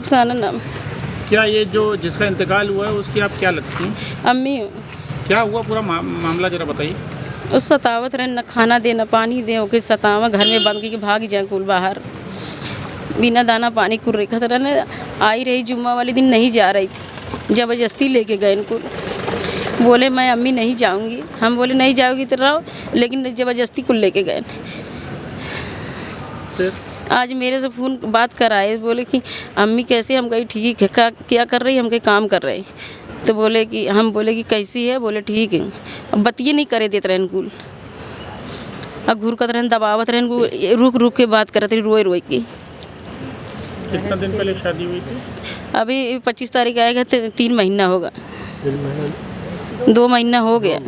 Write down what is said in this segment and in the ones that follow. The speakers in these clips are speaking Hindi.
रुखसाना नाम। क्या ये जो जिसका इंतकाल हुआ है उसकी आप क्या लगती हैं? अम्मी हूँ। क्या हुआ पूरा मामला जरा बताइए। उस सतावत रहे, न खाना दे न पानी दे, ओके सतावा घर में बंद के भाग जाए कुल बाहर, बिना दाना पानी कुल रेखा तरह ने आई रही। जुम्मा वाले दिन नहीं जा रही थी, ज़बरदस्ती लेके गए इनको। बोले मैं अम्मी नहीं जाऊंगी, हम बोले नहीं जाओगी तो रहो, लेकिन ज़बरदस्ती कुल लेके गए। आज मेरे से फ़ोन बात कराए, बोले कि अम्मी कैसे, हम कही ठीक है, क्या कर रही, हम कहीं काम कर रहे। तो बोले कि हम बोले कि कैसी है, बोले ठीक है। अब बतिए नहीं करे देते रहन कुल, अब घूर कर रहन दबावत रहन, रुक रुक के बात करते रही, रोए रोए की। कितना दिन पहले शादी हुई थी? अभी 25 तारीख आएगा तो 3 महीना होगा, 2 महीना हो गया।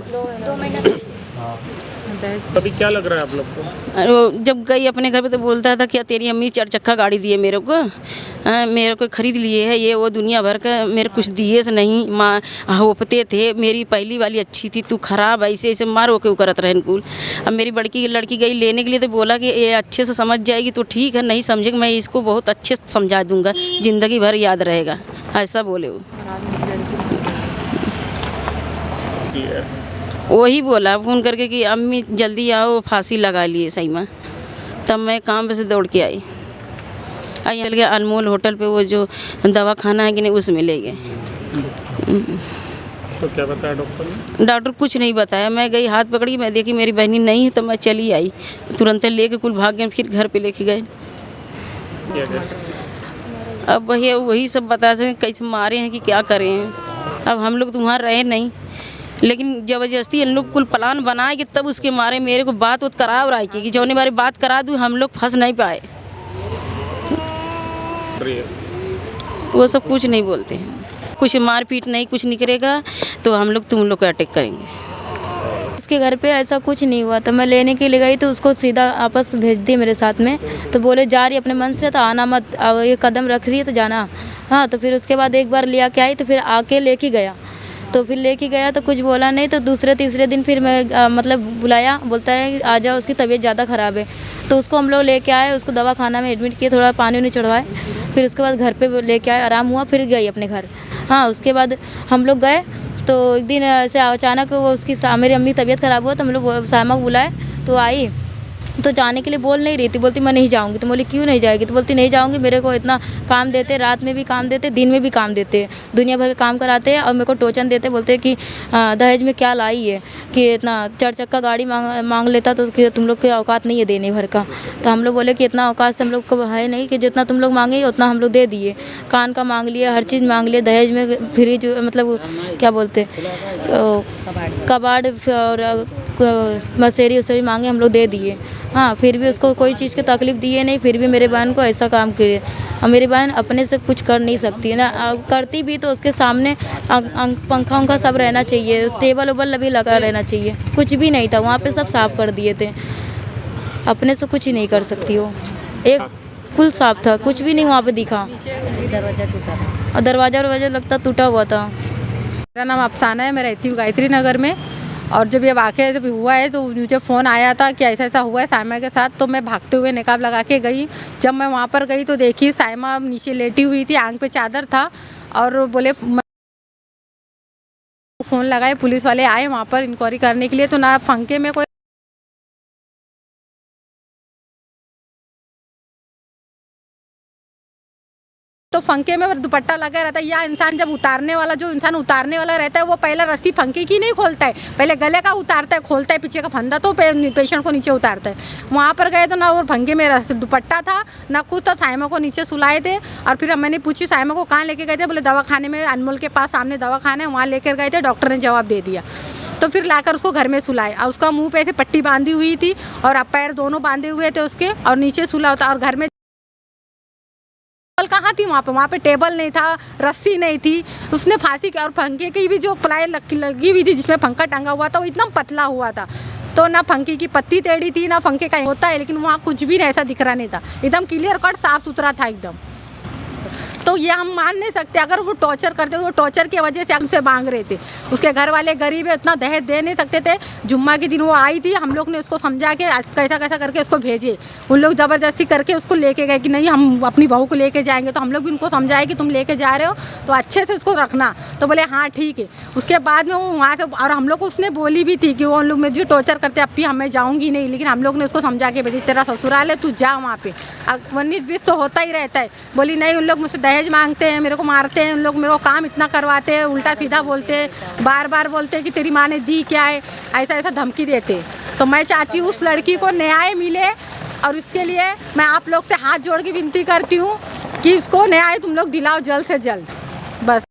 अभी क्या लग रहा है आप लोग को? वो जब गई अपने घर पे तो बोलता था क्या तेरी अम्मी 4 चक्का गाड़ी दिए मेरे को, मेरे को खरीद लिए है ये वो दुनिया भर का, मेरे कुछ दिए से नहीं, माँ होपते थे, मेरी पहली वाली अच्छी थी, तू खराब ऐसे ऐसे मारो के करत रहन कुल। अब मेरी बड़की लड़की गई लेने के लिए तो बोला कि ये अच्छे से समझ जाएगी तो ठीक है, नहीं समझेगी मैं इसको बहुत अच्छे से समझा दूँगा, ज़िंदगी भर याद रहेगा, ऐसा बोले वो। वही बोला फ़ोन करके कि अम्मी जल्दी आओ, फांसी लगा लिए सही में। तब मैं काम पे से दौड़ के आई चल गया अनमोल होटल पे, वो जो दवा खाना है कि नहीं उसमें ले गए। तो क्या बताया डॉक्टर ने? डॉक्टर कुछ नहीं बताया, मैं गई हाथ पकड़ी, मैं देखी मेरी बहनी नहीं है तो मैं चली आई, तुरंत लेके कुल भाग गए, फिर घर पे लेके गए। अब वही सब बता सकें कैसे मारे हैं कि क्या करें हैं। अब हम लोग तुम्हारे रहे नहीं, लेकिन ज़बरदस्ती इन लोग कुल प्लान बनाए कि तब उसके मारे मेरे को बात करा और आई कि जौने बारे बात करा दूँ, हम लोग फंस नहीं पाए। वो सब कुछ नहीं बोलते हैं, कुछ मारपीट नहीं, कुछ नहीं करेगा तो हम लोग तुम लोग को अटैक करेंगे। उसके घर पे ऐसा कुछ नहीं हुआ, तो मैं लेने के लिए गई तो उसको सीधा आपस भेज दी मेरे साथ में, तो बोले जा रही अपने मन से तो आना मत, ये कदम रख रही है तो जाना। हाँ, तो फिर उसके बाद एक बार ले आके आई, तो फिर आके लेके गया, तो फिर लेके गया तो कुछ बोला नहीं, तो दूसरे तीसरे दिन फिर मैं मतलब बुलाया, बोलता है आ जाओ, उसकी तबीयत ज़्यादा ख़राब है। तो उसको हम लोग लेके आए, उसको दवा खाना में एडमिट किए, थोड़ा पानी उनी चढ़वाए, फिर उसके बाद घर पे लेके आए, आराम हुआ, फिर गई अपने घर। हाँ, उसके बाद हम लोग गए तो एक दिन ऐसे अचानक वो उसकी मेरी अम्मी तबीयत ख़राब हुआ, तो हम लोग सामा को बुलाए, तो आई, तो जाने के लिए बोल नहीं रही थी, बोलती मैं नहीं जाऊंगी। तो बोली क्यों नहीं जाएगी? तो बोलती नहीं जाऊंगी, मेरे को इतना काम देते, रात में भी काम देते, दिन में भी काम देते, दुनिया भर का काम कराते हैं और मेरे को टोचन देते, बोलते कि दहेज में क्या लाई है कि इतना 4 चक्का गाड़ी मांग लेता तो तुम लोग के औकात नहीं है देने भर का। तो हम लोग बोले कि इतना औकात से हम लोग को है नहीं कि जितना तुम लोग मांगे उतना हम लोग दे दिए, कान का मांग लिया, हर चीज़ मांग लिया, दहेज में फ्रिज मतलब क्या बोलते कबाड़ और मसेरी उसेरी मांगे, हम लोग दे दिए। हाँ, फिर भी उसको कोई चीज़ की तकलीफ़ दिए नहीं, फिर भी मेरे बहन को ऐसा काम किए। और मेरी बहन अपने से कुछ कर नहीं सकती है ना, करती भी तो उसके सामने पंखा उंखा सब रहना चाहिए, टेबल उबल भी लगा रहना चाहिए, कुछ भी नहीं था वहाँ पे, सब साफ़ कर दिए थे, अपने से कुछ ही नहीं कर सकती वो, एक कुल साफ था, कुछ भी नहीं वहाँ पे दिखा, और दरवाज़ा लगता टूटा हुआ था। मेरा नाम अफसाना है, मैं रहती हूँ गायत्री नगर में। और जब ये वाक़या जब हुआ है तो मुझे फ़ोन आया था कि ऐसा ऐसा हुआ है सायमा के साथ, तो मैं भागते हुए निकाब लगा के गई। जब मैं वहाँ पर गई तो देखी सायमा नीचे लेटी हुई थी, आंख पे चादर था, और बोले फ़ोन लगाए, पुलिस वाले आए वहाँ पर इंक्वायरी करने के लिए, तो ना फंके में कोई तो फंके में दुपट्टा लगा रहता है, या इंसान जब उतारने वाला जो इंसान उतारने वाला रहता है वो पहला रस्सी फंके की नहीं खोलता है, पहले गले का उतारता है, खोलता है पीछे का फंदा, तो पेशेंट को नीचे उतारता है। वहाँ पर गए तो ना वो फंके में दुपट्टा था ना कुछ, तो सायमा को नीचे सुलाए थे। और फिर मैंने पूछी सायमा को कहाँ लेके गए थे, बोले दवा खाने में, अनमोल के पास सामने दवा खाना है, वहाँ लेकर गए थे, डॉक्टर ने जवाब दे दिया। तो फिर लाकर उसको घर में सुलाए, और उसका मुँह पे ऐसे पट्टी बांधी हुई थी और पैर दोनों बांधे हुए थे उसके, और नीचे सुला होता, और घर में कहाँ थी वहाँ पे टेबल नहीं था, रस्सी नहीं थी, उसने फांसी की, और फंके की भी जो प्लाई लगी हुई थी जिसमें पंखा टंगा हुआ था वो एकदम पतला हुआ था, तो ना फंके की पत्ती टेढ़ी थी ना फंके का होता है, लेकिन वहाँ कुछ भी ऐसा दिख रहा नहीं था, एकदम क्लियर कट साफ सुथरा था एकदम। तो तो ये हम मान नहीं सकते। अगर वो टॉर्चर करते, वो टॉर्चर की वजह से हमसे मांग रहे थे। उसके घर वाले गरीब है, उतना दहेज दे नहीं सकते थे। जुम्मा के दिन वो आई थी, हम लोग ने उसको समझा के कैसा कैसा करके उसको भेजे। उन लोग ज़बरदस्ती करके उसको लेके गए कि नहीं हम अपनी बहू को लेके जाएंगे। तो हम लोग भी उनको समझाए कि तुम लेके जा रहे हो तो अच्छे से उसको रखना। तो बोले हाँ ठीक है। उसके बाद में वो वहाँ से, और हम लोग को उसने बोली भी थी कि वो लोग मुझे टॉर्चर करते, अब भी मैं जाऊँगी नहीं। लेकिन हम लोग ने उसको समझा के भेजी, तेरा ससुराल है, तू जा वहाँ पे। 19-20 तो होता ही रहता है। बोली नहीं, उन लोग मुझसे दहेज मांगते हैं, मेरे को मारते हैं, उन लोग मेरे को काम इतना करवाते हैं, उल्टा सीधा बोलते हैं, बार बार बोलते हैं कि तेरी माँ ने दी क्या है, ऐसा ऐसा धमकी देते। तो मैं चाहती हूँ उस लड़की को न्याय मिले, और उसके लिए मैं आप लोग से हाथ जोड़ के विनती करती हूँ कि उसको न्याय तुम लोग दिलाओ जल्द से जल्द, बस।